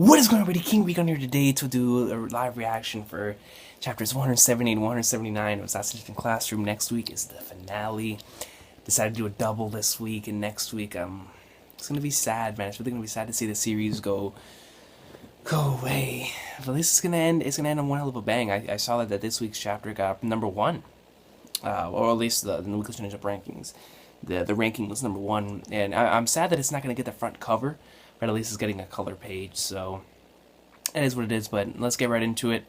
What is going on, everybody? King Week on here today to do a live reaction for chapters 178 and 179 of Assassination Classroom. Next week is the finale. Decided to do a double this week, and next week, it's gonna be sad, man. It's really gonna be sad to see the series go away. But at least it's gonna end. It's gonna end on one hell of a bang. I saw that this week's chapter got number one, or at least the weekly change up rankings. The ranking was number one, and I'm sad that it's not gonna get the front cover. But at least it's getting a color page, so it is what it is. But let's get right into it.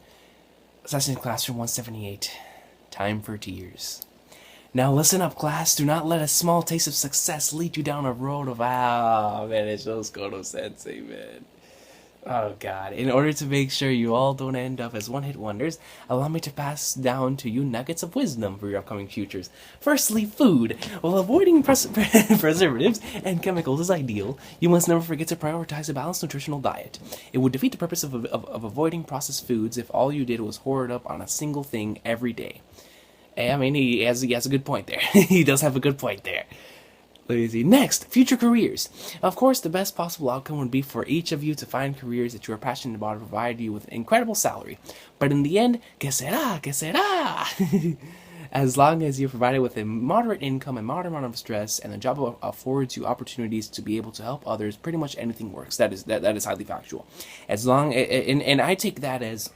Assassination Classroom 178. Time for tears. Now listen up, class. Do not let a small taste of success lead you down a road of man. It shows Kodo Sensei, man. Oh god. In order to make sure you all don't end up as one-hit wonders, allow me to pass down to you nuggets of wisdom for your upcoming futures. Firstly, food. While avoiding preservatives and chemicals is ideal, you must never forget to prioritize a balanced nutritional diet. It would defeat the purpose of avoiding processed foods if all you did was hoard up on a single thing every day. I mean, he has a good point there. He does have a good point there. Let me see. Next, future careers. Of course, the best possible outcome would be for each of you to find careers that you are passionate about and provide you with an incredible salary. But in the end, que sera, que sera. As long as you're provided with a moderate income and moderate amount of stress, and the job affords you opportunities to be able to help others, pretty much anything works. That is highly factual. As long and I take that as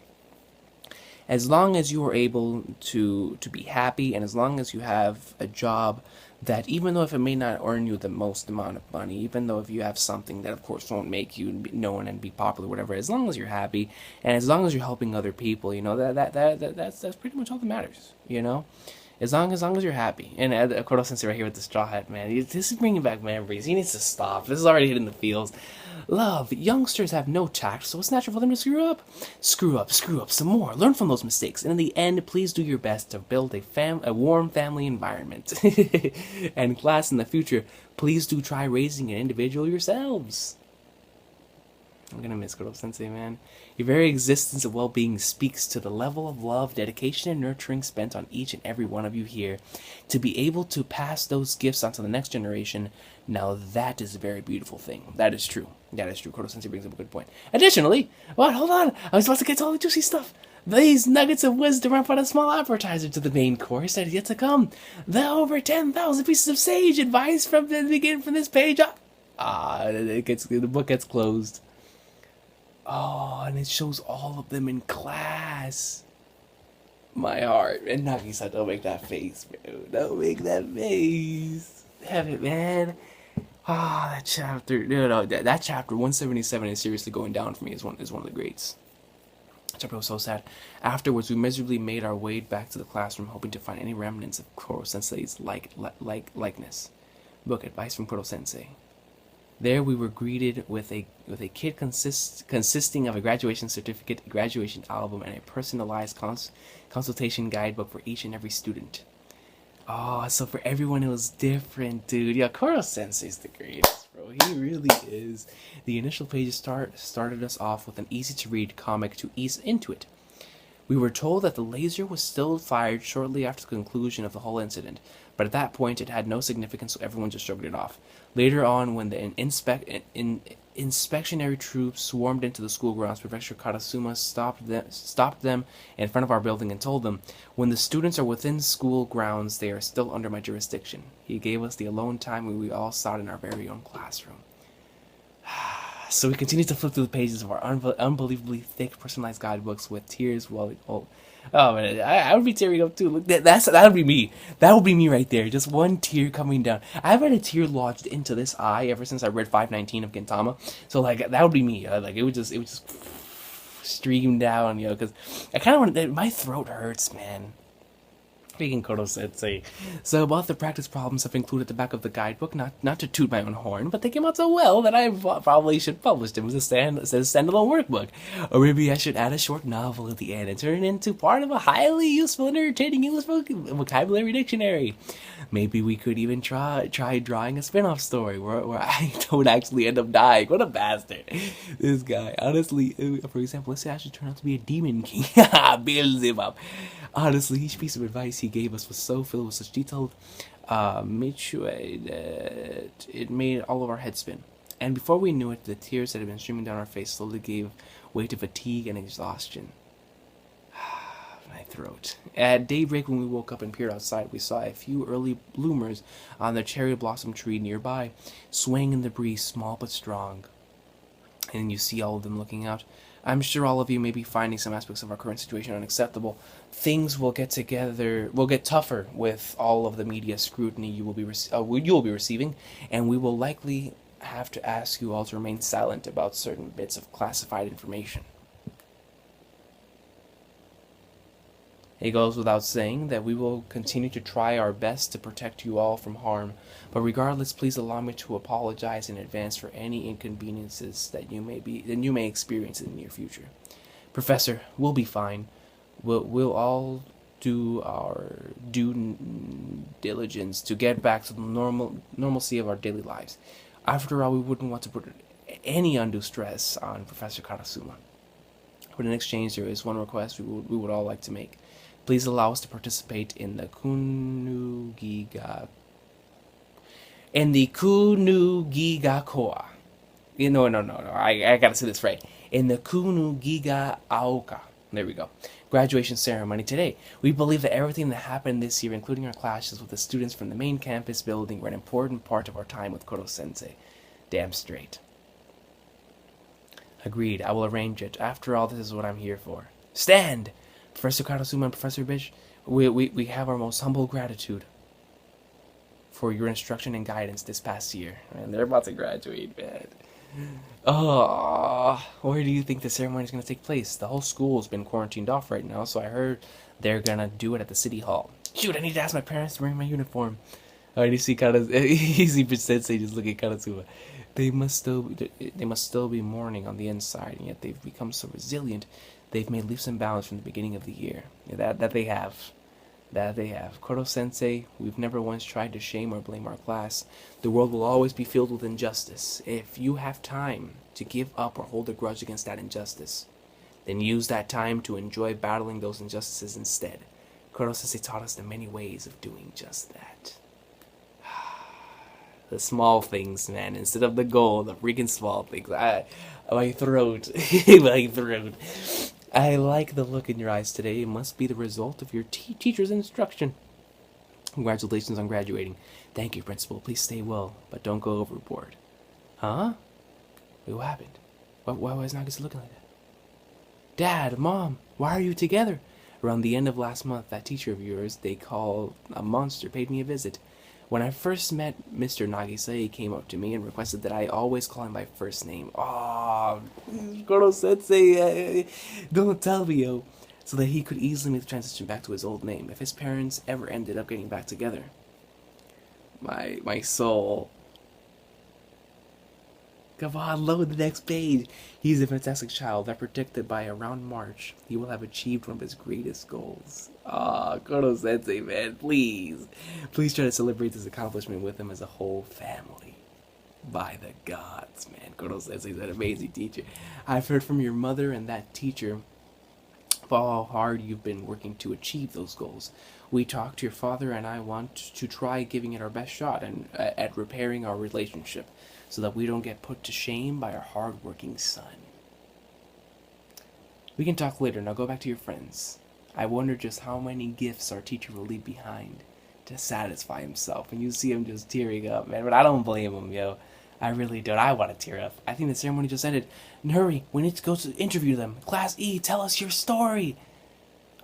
long as you are able to be happy, and as long as you have a job that, even though if it may not earn you the most amount of money, even though if you have something that of course won't make you known and be popular, whatever, as long as you're happy and as long as you're helping other people, you know, that's pretty much all that matters, you know. As long as you're happy. And Kodo Sensei right here with the straw hat, man. This is bringing back memories. He needs to stop. This is already hitting the feels. Love. Youngsters have no tact, so it's natural for them to screw up. Screw up some more. Learn from those mistakes. And in the end, please do your best to build a warm family environment. And class, in the future, please do try raising an individual yourselves. I'm gonna miss Kodo Sensei, man. Your very existence of well-being speaks to the level of love, dedication, and nurturing spent on each and every one of you here. To be able to pass those gifts on to the next generation, now that is a very beautiful thing. That is true. That is true. Kodo Sensei brings up a good point. Additionally, hold on. I was about to get to all the juicy stuff. These nuggets of wisdom are but a small appetizer to the main course that is yet to come. The over 10,000 pieces of sage advice from the beginning from this page up. The book gets closed. Oh, and it shows all of them in class. My heart. And Nagisa, don't make that face, bro. Don't make that face. Have it, man. That chapter. No, that chapter 177 is seriously going down for me. Is one of the greats. That chapter was so sad. Afterwards, we miserably made our way back to the classroom, hoping to find any remnants of Kodo Sensei's likeness. Book advice from Kodo Sensei. There we were greeted with a kit consisting of a graduation certificate, a graduation album, and a personalized consultation guidebook for each and every student. Oh, so for everyone it was different, dude. Yeah, Kodo Sensei's the greatest, bro. He really is. The initial pages started us off with an easy-to-read comic to ease into it. We were told that the laser was still fired shortly after the conclusion of the whole incident, but at that point it had no significance, so everyone just shrugged it off. Later on, when the inspectionary troops swarmed into the school grounds, Professor Karasuma stopped them in front of our building and told them, "When the students are within school grounds, they are still under my jurisdiction." He gave us the alone time when we all sat in our very own classroom. So we continue to flip through the pages of our unbelievably thick personalized guidebooks with tears welling. Oh man, I would be tearing up too. Look, that would be me. That would be me right there. Just one tear coming down. I've had a tear lodged into this eye ever since I read 519 of Gintama. So like that would be me. Like it would just stream down, you know, because I kind of want. My throat hurts, man. Speaking Kodo Sensei. So about the practice problems I've included at the back of the guidebook, not to toot my own horn, but they came out so well that I probably should publish them as a standalone workbook. Or maybe I should add a short novel at the end and turn it into part of a highly useful and entertaining English vocabulary dictionary. Maybe we could even try drawing a spin-off story where I don't actually end up dying. What a bastard. This guy. Honestly, for example, let's say I should turn out to be a demon king. Beelzebub. Honestly, each piece of advice he gave us was so filled with such detailed made sure that it made all of our heads spin. And before we knew it, the tears that had been streaming down our face slowly gave way to fatigue and exhaustion. My throat. At daybreak, when we woke up and peered outside, we saw a few early bloomers on the cherry blossom tree nearby, swaying in the breeze, small but strong. And you see all of them looking out. I'm sure all of you may be finding some aspects of our current situation unacceptable. Things will get tougher with all of the media scrutiny you will be receiving, and we will likely have to ask you all to remain silent about certain bits of classified information. It goes without saying that we will continue to try our best to protect you all from harm, but regardless, please allow me to apologize in advance for any inconveniences that you may experience in the near future. Professor, we'll be fine. We'll all do our due diligence to get back to the normalcy of our daily lives. After all, we wouldn't want to put any undue stress on Professor Karasuma. But in exchange, there is one request we would all like to make. Please allow us to participate in the Kunugiga Koa. No. I gotta say this right. In the Kunugiga Aoka. There we go. Graduation ceremony today. We believe that everything that happened this year, including our clashes with the students from the main campus building, were an important part of our time with Koro-sensei. Damn straight. Agreed. I will arrange it. After all, this is what I'm here for. Stand! Professor Karasuma and Professor Bish, we have our most humble gratitude for your instruction and guidance this past year. Man, they're about to graduate, man. Oh, where do you think the ceremony is going to take place? The whole school has been quarantined off right now, so I heard they're going to do it at the city hall. Shoot, I need to ask my parents to bring my uniform. Oh, you see Sensei just looking at Karasuma. They must still be mourning on the inside, and yet they've become so resilient. They've made leaps and bounds from the beginning of the year. Yeah, that they have. Koro-sensei, we've never once tried to shame or blame our class. The world will always be filled with injustice. If you have time to give up or hold a grudge against that injustice, then use that time to enjoy battling those injustices instead. Koro-sensei taught us the many ways of doing just that. The small things, man, instead of the goal, the freaking small things. My throat. My throat. I like the look in your eyes today. It must be the result of your teacher's instruction. Congratulations on graduating. Thank you, Principal. Please stay well, but don't go overboard. Huh? Wait, what happened? Why was Nagisa looking like that? Dad, Mom, why are you together? Around the end of last month, that teacher of yours they call a monster paid me a visit. When I first met Mr. Nagisa, he came up to me and requested that I always call him by first name. Oh, Koro-sensei, don't tell me, yo. So that he could easily make the transition back to his old name if his parents ever ended up getting back together. My soul. Come on, load the next page. He's a fantastic child. I predict that by around March, he will have achieved one of his greatest goals. Ah, Koro-sensei, man, please. Please try to celebrate this accomplishment with him as a whole family. By the gods, man. Koro-sensei is an amazing teacher. I've heard from your mother and that teacher about how hard you've been working to achieve those goals. We talked to your father, and I want to try giving it our best shot at repairing our relationship, so that we don't get put to shame by our hard-working son. We can talk later. Now go back to your friends. I wonder just how many gifts our teacher will leave behind to satisfy himself. And you see him just tearing up, man. But I don't blame him, yo. I really don't. I want to tear up. I think the ceremony just ended. Hurry, we need to go to interview them. Class E, tell us your story.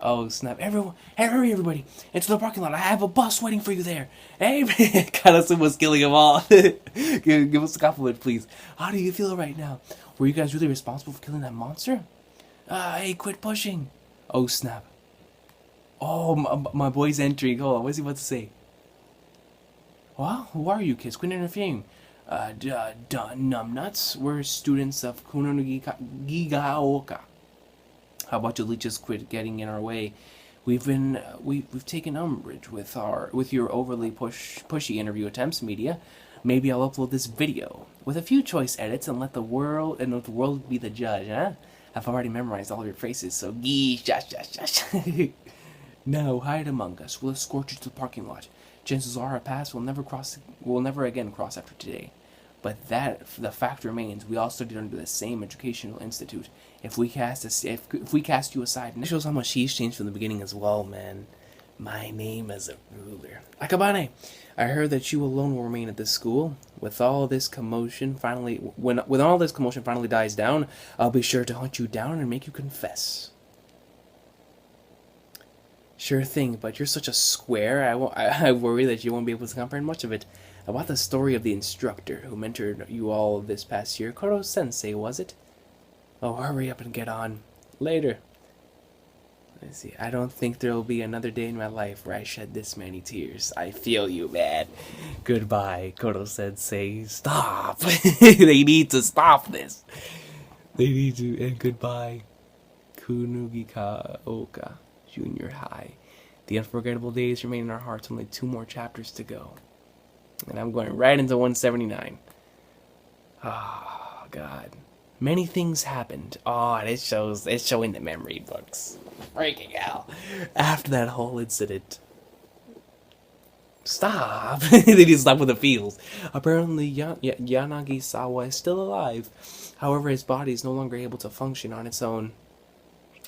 Oh, snap. Everyone, hurry, everybody. Into the parking lot. I have a bus waiting for you there. Hey, man. Karasuma's killing them all. Give us a compliment, please. How do you feel right now? Were you guys really responsible for killing that monster? Hey, quit pushing. Oh, snap. Oh, my boy's entering. Hold on. What's he about to say? Well, who are you kids? Quit interfering. Numbnuts. We're students of Kunogigaoka. How about you just quit getting in our way? We've taken umbrage with your overly pushy interview attempts, media. Maybe I'll upload this video with a few choice edits and let the world be the judge, huh? I've already memorized all of your phrases, so shush. Now hide among us. We'll escort you to the parking lot. Chances are our paths will never again cross after today. But the fact remains, we all studied under the same educational institute. If we cast you aside, and it shows how much he's changed from the beginning as well, man. My name as a ruler. Akabane, I heard that you alone will remain at this school. When all this commotion finally dies down, I'll be sure to hunt you down and make you confess. Sure thing, but you're such a square, I worry that you won't be able to comprehend much of it. About the story of the instructor who mentored you all this past year, Koro-sensei, was it? Oh, hurry up and get on. Later. Let's see, I don't think there'll be another day in my life where I shed this many tears. I feel you, man. Goodbye, Koro-sensei. Stop. They need to stop this. They need to, and goodbye, Kunugikaoka Junior High. The unforgettable days remain in our hearts. Only 2 more chapters to go. And I'm going right into 179. Oh, God. Many things happened. Oh, and it's showing the memory books. Freaking hell. After that whole incident. Stop. They need to stop with the feels. Apparently, Yanagisawa is still alive. However, his body is no longer able to function on its own.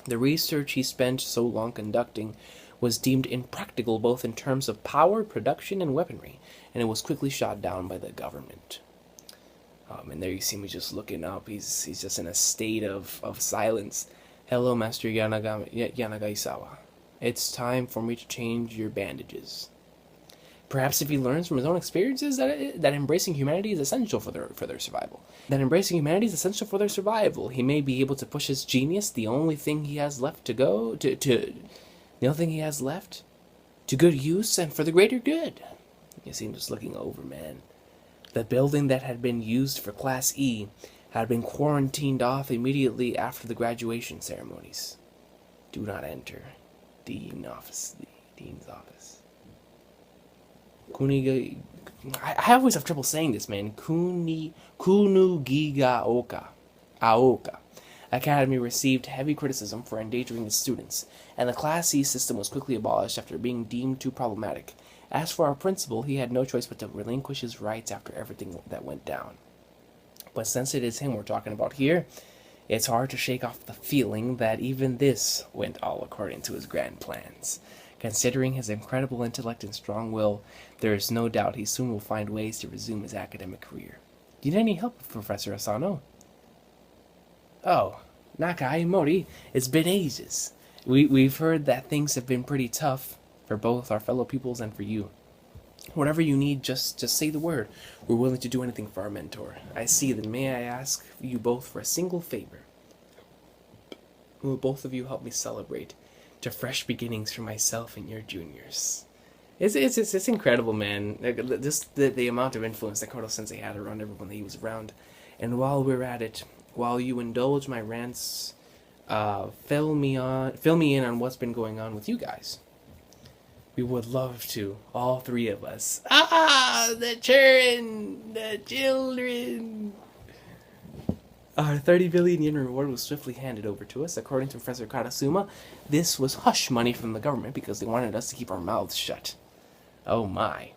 The research he spent so long conducting was deemed impractical both in terms of power, production, and weaponry, and it was quickly shot down by the government. And there you see me just looking up. He's just in a state of silence. Hello, Master Yanagaisawa. It's time for me to change your bandages. Perhaps if he learns from his own experiences that embracing humanity is essential for their survival. That embracing humanity is essential for their survival. He may be able to push his genius, the only thing he has left to good use and for the greater good. You see him just looking over, man. The building that had been used for Class E had been quarantined off immediately after the graduation ceremonies. Do not enter. Dean's office. Kuniga... I always have trouble saying this, man. Kunugigaoka. Aoka. Academy received heavy criticism for endangering its students, and the Class C system was quickly abolished after being deemed too problematic. As for our principal, he had no choice but to relinquish his rights after everything that went down. But since it is him we're talking about here, it's hard to shake off the feeling that even this went all according to his grand plans. Considering his incredible intellect and strong will, there is no doubt he soon will find ways to resume his academic career. Do you need any help, Professor Asano? Oh, Nakai Mori, it's been ages. We've heard that things have been pretty tough for both our fellow pupils and for you. Whatever you need, just say the word. We're willing to do anything for our mentor. I see that. May I ask you both for a single favor? Will both of you help me celebrate to fresh beginnings for myself and your juniors? It's incredible, man. Just the amount of influence that Koro-sensei had around everyone that he was around. And while we're at it, while you indulge my rants, fill me in on what's been going on with you guys. We would love to, all 3 of us. The children. Our 30 billion yen reward was swiftly handed over to us. According to Professor Karasuma, this was hush money from the government because they wanted us to keep our mouths shut. Oh my.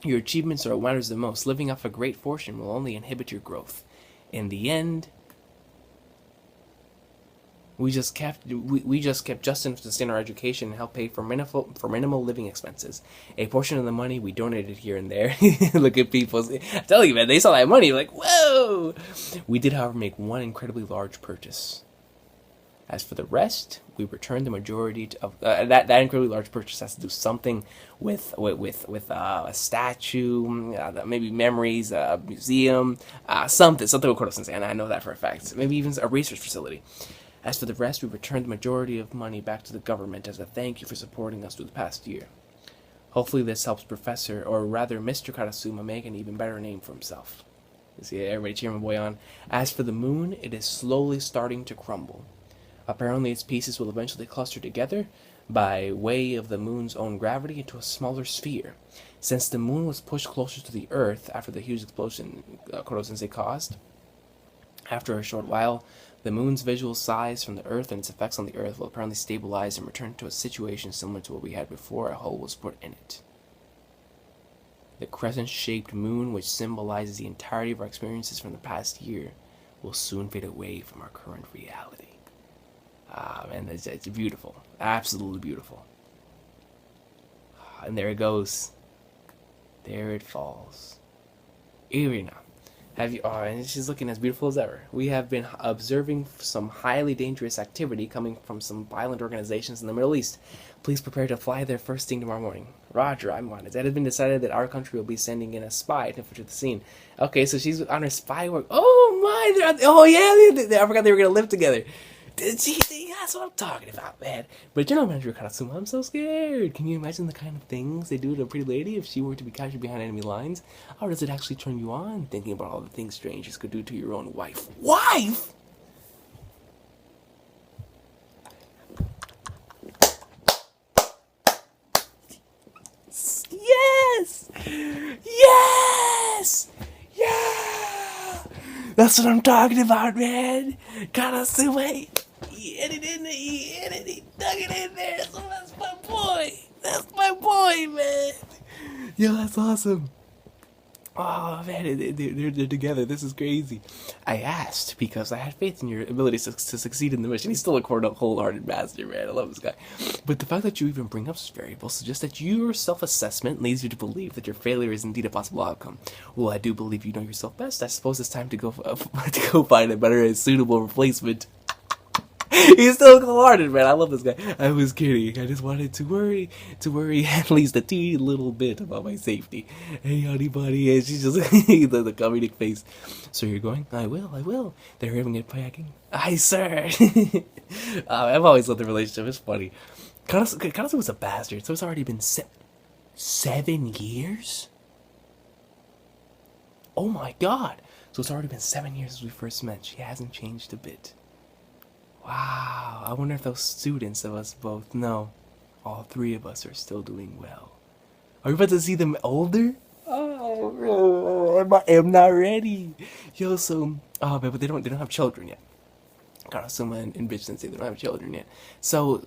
Your achievements are what matters the most. Living off a great fortune will only inhibit your growth. In the end, we just kept just enough to sustain our education and help pay for minimal living expenses. A portion of the money we donated here and there. Look at people. I tell you, man, they saw that money, like, whoa! We did, however, make one incredibly large purchase. As for the rest, we returned the majority of that incredibly large purchase has to do something with a statue, maybe memories, a museum, something with Koro-sensei, and I know that for a fact. Maybe even a research facility. As for the rest, we returned the majority of money back to the government as a thank you for supporting us through the past year. Hopefully this helps Professor, or rather Mr. Karasuma, make an even better name for himself. You see everybody cheering my boy on. As for the moon, it is slowly starting to crumble. Apparently its pieces will eventually cluster together by way of the moon's own gravity into a smaller sphere. Since the moon was pushed closer to the Earth after the huge explosion Koro-sensei caused, after a short while, the moon's visual size from the Earth and its effects on the Earth will apparently stabilize and return to a situation similar to what we had before a hole was put in it. The crescent-shaped moon, which symbolizes the entirety of our experiences from the past year, will soon fade away from our current reality. Ah, man, it's beautiful. Absolutely beautiful. And there it goes. There it falls. Irina, have you? Oh, and she's looking as beautiful as ever. We have been observing some highly dangerous activity coming from some violent organizations in the Middle East. Please prepare to fly there first thing tomorrow morning. Roger, I'm on it. It has been decided that our country will be sending in a spy to infiltrate the scene. Okay, so she's on her spy work. Oh my! Oh yeah, I forgot they were gonna live together. That's what I'm talking about, man. But you know, Manager Karasuma, I'm so scared. Can you imagine the kind of things they do to a pretty lady if she were to be captured behind enemy lines? Or does it actually turn you on, thinking about all the things strangers could do to your own wife? Wife? Yes! Yes! Yeah! That's what I'm talking about, man. Karasuma. He hit it in there, he dug it in there, so that's my boy. That's my boy, man. Yo, that's awesome. Oh, man, they're together. This is crazy. I asked because I had faith in your ability to succeed in the mission. He's still a wholehearted master, man. I love this guy. But the fact that you even bring up this variable suggests that your self-assessment leads you to believe that your failure is indeed a possible outcome. Well, I do believe you know yourself best. I suppose it's time to go to go find a better and suitable replacement. He's still cold-hearted, man. I love this guy. I was kidding. I just wanted to worry at least a teeny little bit about my safety. Hey, honey buddy, and she's just the comedic face. So you're going? I will. They're having it packing. Aye, sir. I've always loved the relationship. It's funny. Kanasu was a bastard, so it's already been 7 years? Oh my god. So it's already been 7 years since we first met. She hasn't changed a bit. Wow, I wonder if those students of us both know all 3 of us are still doing well. Are we about to see them older? Oh, I am not ready. Yo, so, but they don't have children yet. Karasuma and Bitch Sensei, they don't have children yet. So,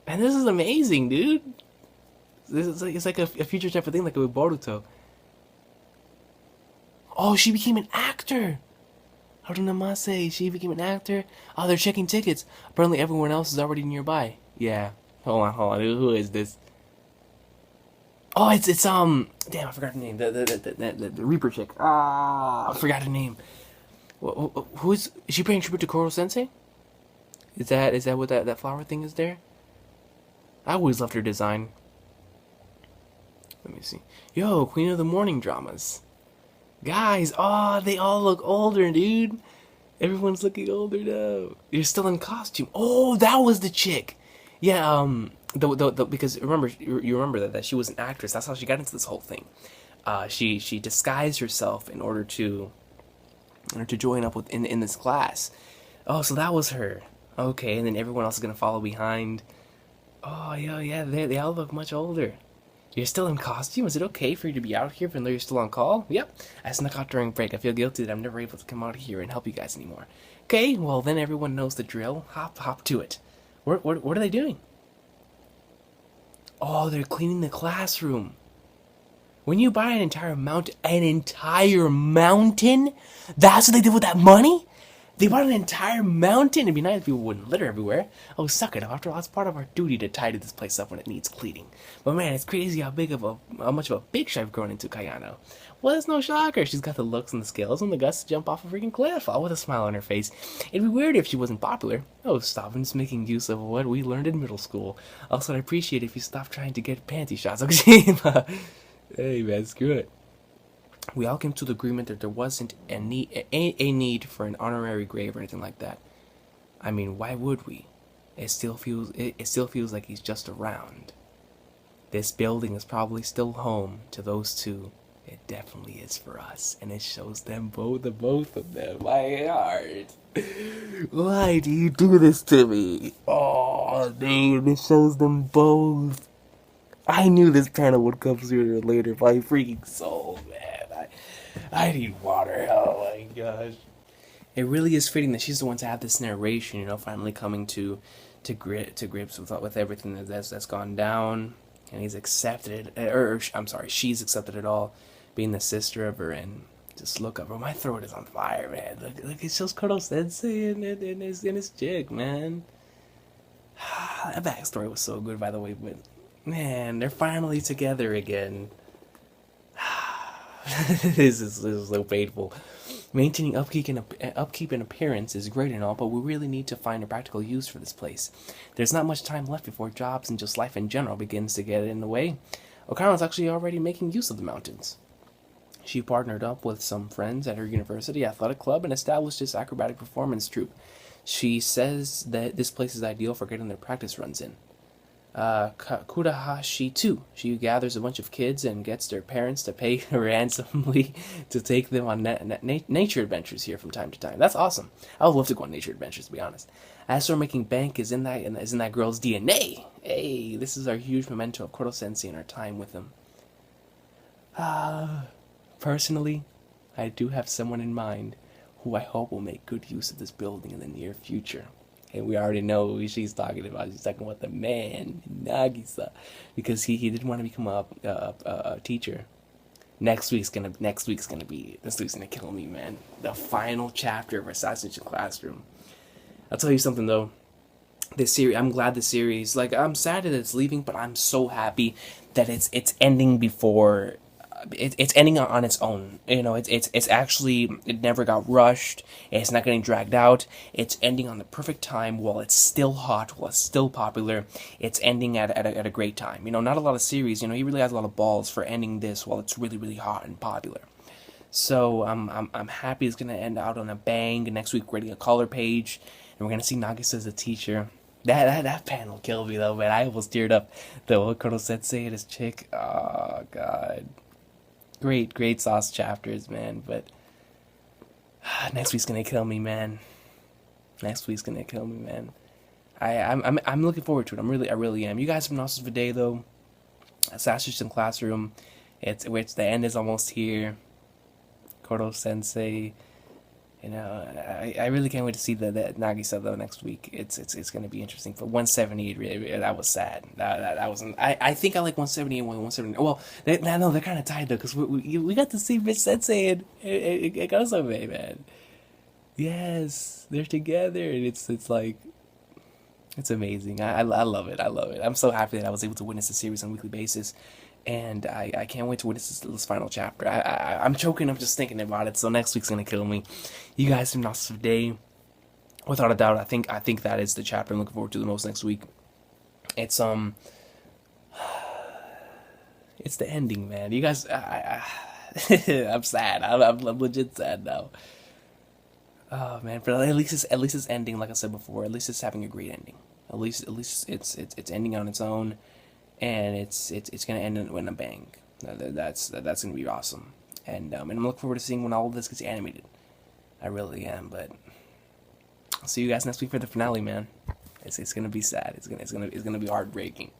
man, this is amazing, dude. This is it's like a future type of thing, like with Boruto. Oh, she became an actor. Harunamase, she became an actor. Oh, they're checking tickets. Apparently everyone else is already nearby. Yeah. Hold on. Who is this? Oh, it's damn, I forgot her name. The Reaper chick. I forgot her name. Who is she paying tribute to Koro Sensei? Is that what that flower thing is there? I always loved her design. Let me see. Yo, Queen of the Morning Dramas. Guys, they all look older, dude. Everyone's looking older now. You're still in costume. Oh, that was the chick. Yeah, because you remember that she was an actress. That's how she got into this whole thing. She disguised herself in order to join up in this class. Oh, so that was her. Okay, and then everyone else is gonna follow behind. Oh, yeah, they all look much older. You're still in costume? Is it okay for you to be out here even though you're still on call? Yep. I snuck out during break. I feel guilty that I'm never able to come out here and help you guys anymore. Okay, well then everyone knows the drill. Hop to it. What are they doing? Oh, they're cleaning the classroom. When you buy an entire mountain, that's what they did with that money? They bought an entire mountain. It'd be nice if people wouldn't litter everywhere. Oh, suck it. After all, it's part of our duty to tidy this place up when it needs cleaning. But man, it's crazy how much of a big shot I've grown into Kayano. Well, it's no shocker. She's got the looks and the skills and the guts to jump off a freaking cliff, all with a smile on her face. It'd be weird if she wasn't popular. Oh, stop and just making use of what we learned in middle school. Also, I'd appreciate it if you stopped trying to get panty shots. Okay, hey man, screw it. We all came to the agreement that there wasn't a need for an honorary grave or anything like that. I mean, why would we? It still feels like he's just around. This building is probably still home to those 2. It definitely is for us, and it shows them both of them. My heart. Why do you do this to me? Oh, dude, it shows them both. I knew this panel would come sooner or later. My freaking soul, man. I need water. Oh my gosh. It really is fitting that she's the one to have this narration, finally coming to grips with everything that's gone down. and he's accepted it, or I'm sorry, she's accepted it all, being the sister of her, and just look up, bro. My throat is on fire, man. Look, it shows Kodo Sensei and his chick, man. That backstory was so good, by the way, but man, they're finally together again. This is so painful. Maintaining upkeep and appearance is great and all, but we really need to find a practical use for this place. There's not much time left before jobs and just life in general begins to get in the way. Okano's actually already making use of the mountains. She partnered up with some friends at her university athletic club and established this acrobatic performance troupe. She says that this place is ideal for getting their practice runs in. Kurahashi too. She gathers a bunch of kids and gets their parents to pay her handsomely to take them on nature adventures here from time to time. That's awesome. I would love to go on nature adventures, to be honest. As for making bank is in that girl's DNA. Hey, this is our huge memento of Kodo Sensei and our time with him. Personally, I do have someone in mind who I hope will make good use of this building in the near future. And we already know who she's talking about. She's talking about the man, Nagisa, because he didn't want to become a teacher. Next week's gonna kill me, man. The final chapter of Assassination Classroom. I'll tell you something though. This series, I'm glad the series. Like, I'm sad that it's leaving, but I'm so happy that it's ending before. It's ending on its own. You know, it's actually, it never got rushed. It's not getting dragged out. It's ending on the perfect time while it's still hot, while it's still popular. It's ending at a great time. You know, not a lot of series, you know, he really has a lot of balls for ending this while it's really, really hot and popular. So I'm happy it's gonna end out on a bang. Next week we're getting a color page, and we're gonna see Nagisa as a teacher. That panel killed me though, man. I almost teared up. The Kodo Sensei and his chick. Oh god. Great sauce chapters, man, but next week's gonna kill me, man. I'm looking forward to it. I really am. You guys have an awesome day though. Assassination Classroom. It's the end is almost here. Kodo Sensei. You know, I really can't wait to see the Nagisa though next week. It's gonna be interesting. For 178, that was sad. That wasn't. I think I like 178 and 179. Well, they're kind of tied though, because we got to see Rich Sensei and Konosuke, man. Yes, they're together, and it's like, it's amazing. I love it. I love it. I'm so happy that I was able to witness the series on a weekly basis. And I can't wait to witness this final chapter. I'm choking up just thinking about it. So next week's gonna kill me. You guys have an awesome day. Without a doubt, I think that is the chapter I'm looking forward to the most next week. It's it's the ending, man. You guys, I'm sad. I'm legit sad now. Oh man, but at least it's ending. Like I said before, at least it's having a great ending. At least it's ending on its own. And it's gonna end in a bang. That's gonna be awesome. And I'm looking forward to seeing when all of this gets animated. I really am. But I'll see you guys next week for the finale, man. It's gonna be sad. It's gonna be heartbreaking.